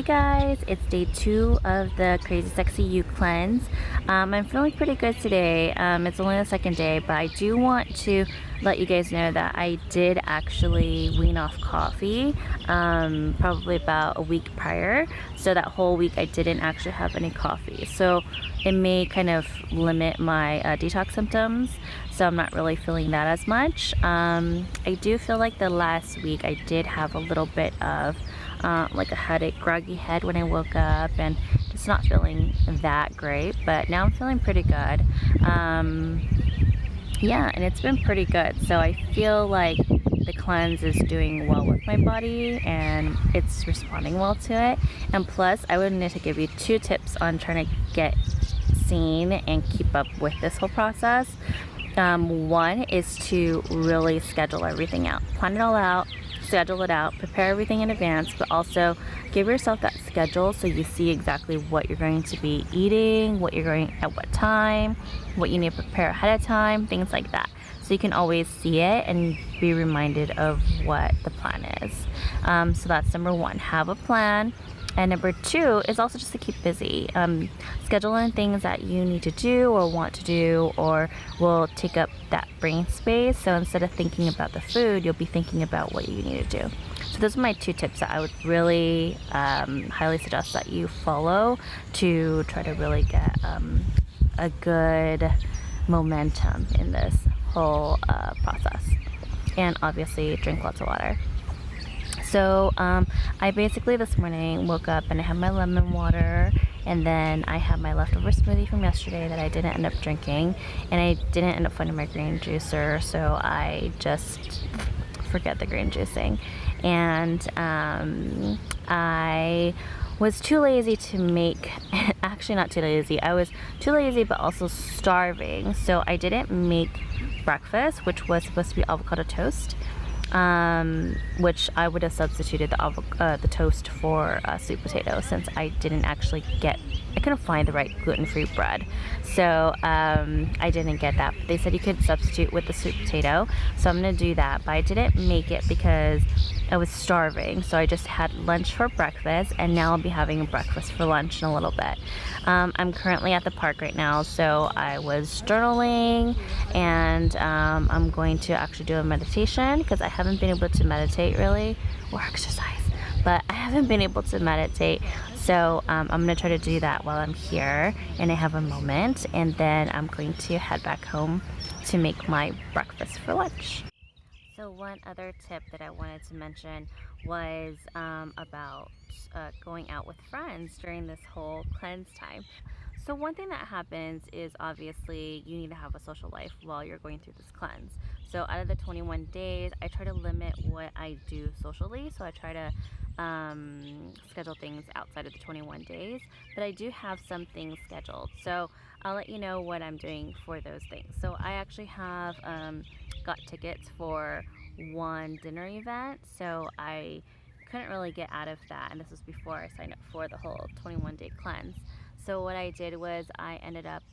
guys, it's day 2 of the Crazy Sexy You cleanse. I'm feeling pretty good today. It's only the second day, but I do want to let you guys know that I did actually wean off coffee probably about a week prior. So that whole week I didn't actually have any coffee. So it may kind of limit my detox symptoms. So I'm not really feeling that as much. I do feel like the last week I did have a little bit of like a headache, groggy head when I woke up, and just not feeling that great, but now I'm feeling pretty good. Yeah, and it's been pretty good, so I feel like the cleanse is doing well with my body and it's responding well to it. And plus I would need to give you 2 tips on trying to get seen and keep up with this whole process. One is to really schedule everything out, plan it all out, schedule it out, prepare everything in advance, but also give yourself that schedule so you see exactly what you're going to be eating, what you're going at what time, what you need to prepare ahead of time, things like that. So you can always see it and be reminded of what the plan is. So that's number 1, have a plan. And number 2 is also just to keep busy. Scheduling things that you need to do or want to do or will take up that brain space. So instead of thinking about the food, you'll be thinking about what you need to do. So those are my 2 tips that I would really highly suggest that you follow to try to really get a good momentum in this whole process. And obviously drink lots of water. So I basically this morning woke up and I had my lemon water, and then I had my leftover smoothie from yesterday that I didn't end up drinking, and I didn't end up finding my green juicer, so I just forget the green juicing. And I was too lazy to make, actually not too lazy, I was too lazy but also starving, so I didn't make breakfast, which was supposed to be avocado toast. Which I would have substituted the toast for sweet potato, since I couldn't find the right gluten-free bread, so I didn't get that. They said you could substitute with the sweet potato, so I'm gonna do that, but I didn't make it because I was starving, so I just had lunch for breakfast, and now I'll be having breakfast for lunch in a little bit. I'm currently at the park right now, so I was journaling, and I'm going to actually do a meditation because I haven't been able to meditate really, or exercise, but I haven't been able to meditate. So I'm gonna try to do that while I'm here and I have a moment, and then I'm going to head back home to make my breakfast for lunch. So one other tip that I wanted to mention was about going out with friends during this whole cleanse time. So one thing that happens is obviously you need to have a social life while you're going through this cleanse. So out of the 21 days, I try to limit what I do socially. So I try to schedule things outside of the 21 days, but I do have some things scheduled. So I'll let you know what I'm doing for those things. So I actually have got tickets for one dinner event, so I couldn't really get out of that, and this was before I signed up for the whole 21-day cleanse. So what I did was I ended up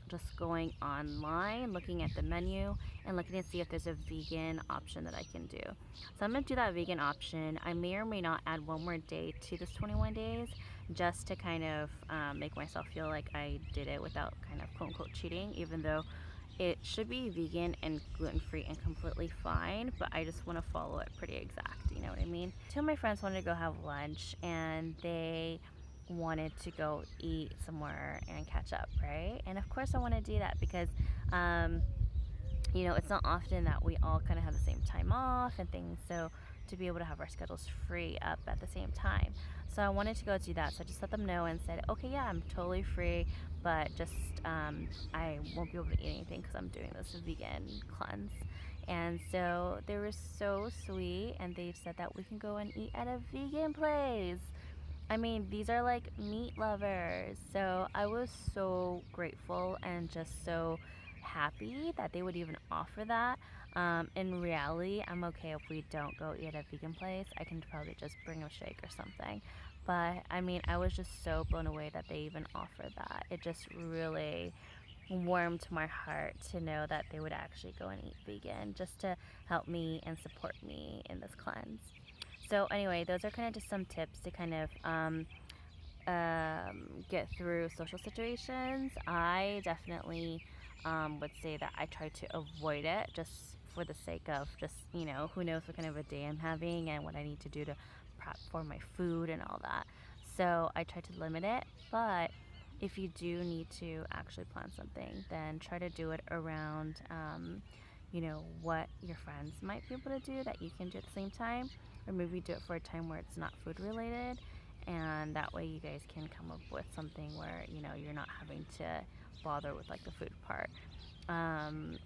just going online, looking at the menu and looking to see if there's a vegan option that I can do. So I'm gonna do that vegan option. I may or may not add one more day to this 21 days just to kind of make myself feel like I did it without kind of quote unquote cheating, even though it should be vegan and gluten-free and completely fine, but I just want to follow it pretty exact, you know what I mean? 2 of my friends wanted to go have lunch, and they wanted to go eat somewhere and catch up, right? And of course I want to do that because you know, it's not often that we all kind of have the same time off and things, so to be able to have our schedules free up at the same time. So I wanted to go do that, so I just let them know and said, okay, yeah, I'm totally free, but just I won't be able to eat anything because I'm doing this vegan cleanse. And so they were so sweet, and they said that we can go and eat at a vegan place. I mean, these are like meat lovers. So I was so grateful and just so happy that they would even offer that. In reality, I'm okay if we don't go eat at a vegan place. I can probably just bring a shake or something. But I mean, I was just so blown away that they even offered that. It just really warmed my heart to know that they would actually go and eat vegan just to help me and support me in this cleanse. So anyway, those are kind of just some tips to kind of get through social situations. I definitely would say that I try to avoid it just for the sake of just, you know, who knows what kind of a day I'm having and what I need to do to prep for my food and all that. So I try to limit it, but if you do need to actually plan something, then try to do it around, you know, what your friends might be able to do that you can do at the same time, or maybe do it for a time where it's not food related, and that way you guys can come up with something where, you know, you're not having to bother with like the food part,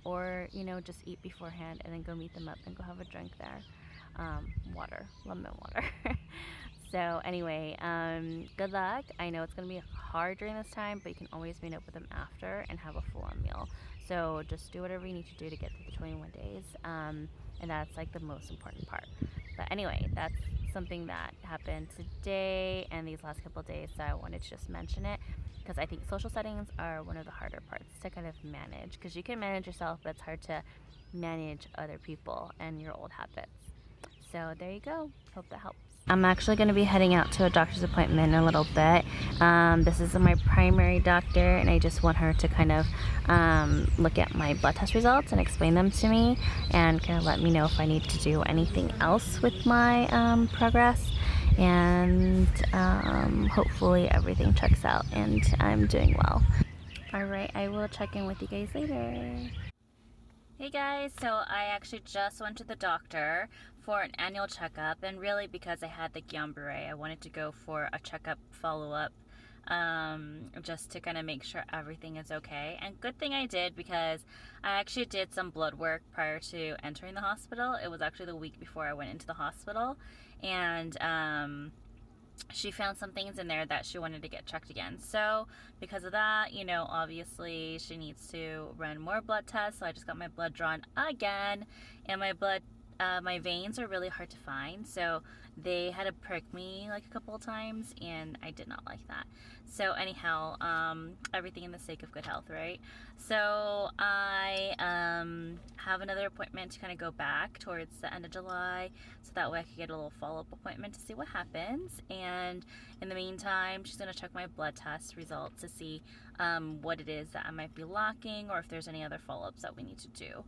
or, you know, just eat beforehand and then go meet them up and go have a drink there. Water, lemon water. So anyway, good luck. I know it's gonna be hard during this time, but you can always meet up with them after and have a full-on meal. So just do whatever you need to do to get through the 21 days, and that's like the most important part. But anyway, that's something that happened today and these last couple of days, so I wanted to just mention it because I think social settings are one of the harder parts to kind of manage, because you can manage yourself, but it's hard to manage other people and your old habits. So there you go. Hope that helps. I'm actually going to be heading out to a doctor's appointment in a little bit. This is my primary doctor, and I just want her to kind of look at my blood test results and explain them to me and kind of let me know if I need to do anything else with my progress. And hopefully everything checks out and I'm doing well. Alright, I will check in with you guys later. Hey guys, so I actually just went to the doctor for an annual checkup, and really because I had the Guillain-Barré, I wanted to go for a checkup follow-up, just to kind of make sure everything is okay. And good thing I did, because I actually did some blood work prior to entering the hospital. It was actually the week before I went into the hospital, and she found some things in there that she wanted to get checked again. So because of that, you know, obviously she needs to run more blood tests. So I just got my blood drawn again, and my veins are really hard to find, so they had to prick me like a couple of times, and I did not like that. So anyhow, everything in the sake of good health, right? So I have another appointment to kind of go back towards the end of July, so that way I could get a little follow-up appointment to see what happens. And in the meantime, she's going to check my blood test results to see what it is that I might be lacking, or if there's any other follow-ups that we need to do.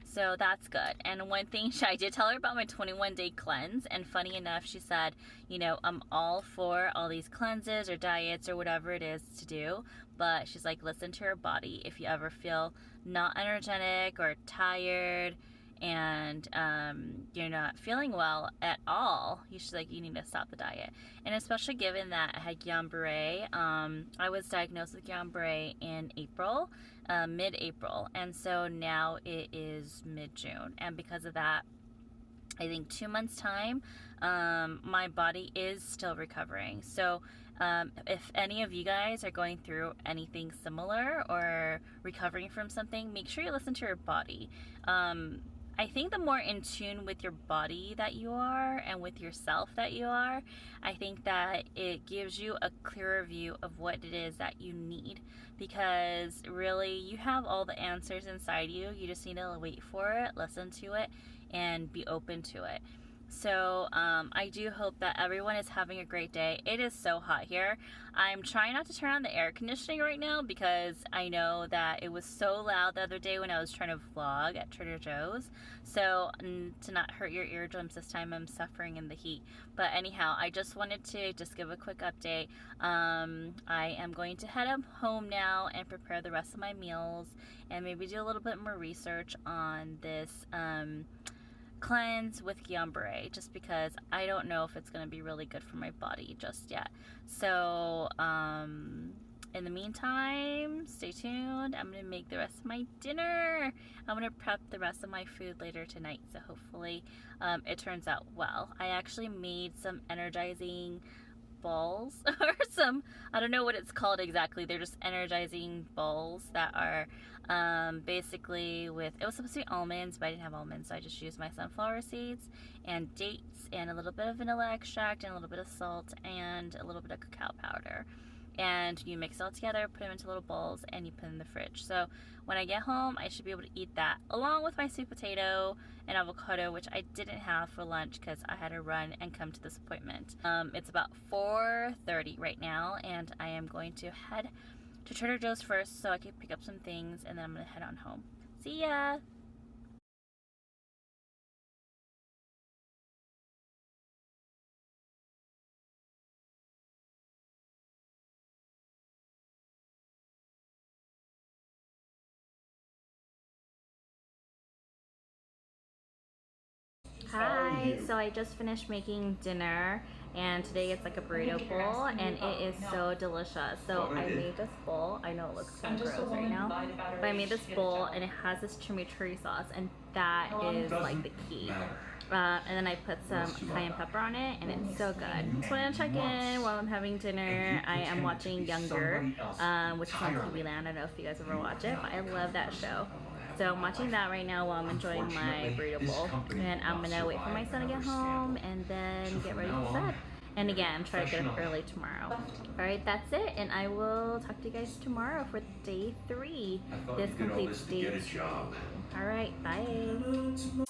So that's good. And one thing, I did tell her about my 21-day cleanse, and funny enough, she said, you know, I'm all for all these cleanses or diets or whatever it is to do, but she's like, listen to your body. If you ever feel not energetic or tired and you're not feeling well at all, you need to stop the diet. And especially given that I had Guillain-Barré, I was diagnosed with Guillain-Barré in April, mid-April, and so now it is mid-June, and because of that, I think 2 months time, my body is still recovering. So if any of you guys are going through anything similar or recovering from something, make sure you listen to your body. I think the more in tune with your body that you are and with yourself that you are, I think that it gives you a clearer view of what it is that you need, because really you have all the answers inside you. You just need to wait for it, listen to it, and be open to it. So I do hope that everyone is having a great day. It is so hot here. I'm trying not to turn on the air conditioning right now, because I know that it was so loud the other day when I was trying to vlog at Trader Joe's. So to not hurt your eardrums this time, I'm suffering in the heat. But anyhow, I just wanted to just give a quick update. I am going to head up home now and prepare the rest of my meals, and maybe do a little bit more research on this cleanse with Guillain-Barré, just because I don't know if it's going to be really good for my body just yet. So in the meantime, stay tuned. I'm going to make the rest of my dinner. I'm going to prep the rest of my food later tonight, so hopefully it turns out well. I actually made some energizing balls or some, I don't know what it's called exactly. They're just energizing balls that are basically with, it was supposed to be almonds, but I didn't have almonds, so I just used my sunflower seeds and dates and a little bit of vanilla extract and a little bit of salt and a little bit of cacao powder. and you mix it all together, put them into little bowls, and you put them in the fridge. So when I get home, I should be able to eat that along with my sweet potato and avocado, which I didn't have for lunch because I had to run and come to this appointment. It's about 4:30 right now, and I am going to head to Trader Joe's first so I can pick up some things, and then I'm gonna head on home. See ya! Hi, so I just finished making dinner, and today it's like a burrito bowl, and it is so delicious. So I made this bowl. I know it looks kind of gross right now, but I made this bowl, and it has this chimichurri sauce, and that is like the key. And then I put some cayenne pepper on it, and it's so good. Just wanted to check in while I'm having dinner. I am watching Younger, which is on TV Land. I don't know if you guys ever watch it, but I love that show. So I'm watching that right now while I'm enjoying my burrito bowl. And I'm gonna wait for my son to get home and then get ready for bed. And again, try to get up early tomorrow. Alright, that's it. And I will talk to you guys tomorrow for day 3. This completes day 2. Alright, bye.